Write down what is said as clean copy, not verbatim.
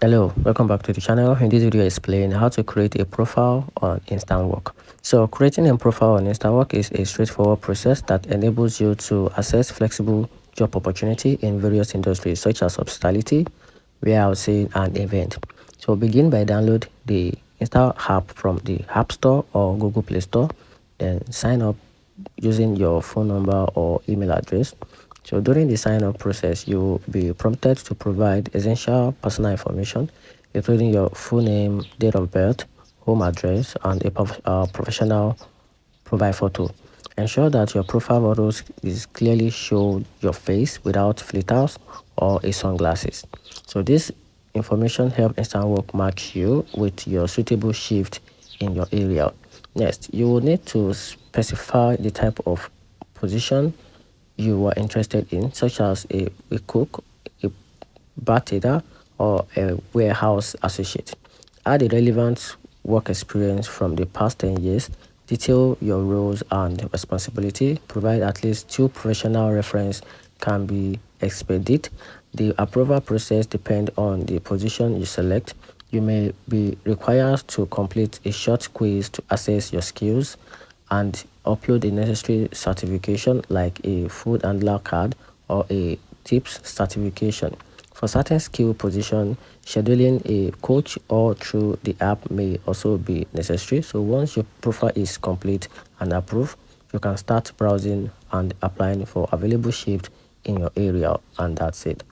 Hello, welcome back to the channel. In this video I explain how to create a profile on Instawork. So creating a profile on Instawork is a straightforward process that enables you to access flexible job opportunity in various industries such as hospitality, warehousing, and event. So begin by download the Insta app from the App Store or Google Play Store, then sign up using your phone number or email address. So during the sign-up process, you will be prompted to provide essential personal information, including your full name, date of birth, home address, and a professional profile photo. Ensure that your profile photos is clearly show your face without filters or a sunglasses. So this information help Instawork match you with your suitable shift in your area. Next, you will need to specify the type of position you are interested in, such as a cook, a bartender, or a warehouse associate. Add a relevant work experience from the past 10 years. Detail your roles and responsibility. Provide at least 2 professional references can be expedited. The approval process depends on the position you select. You may be required to complete a short quiz to assess your skills and upload the necessary certification like a food handler card or a tips certification. For certain skill position, scheduling a coach or through the app may also be necessary. So once your profile is complete and approved, you can start browsing and applying for available shift in your area, and that's it.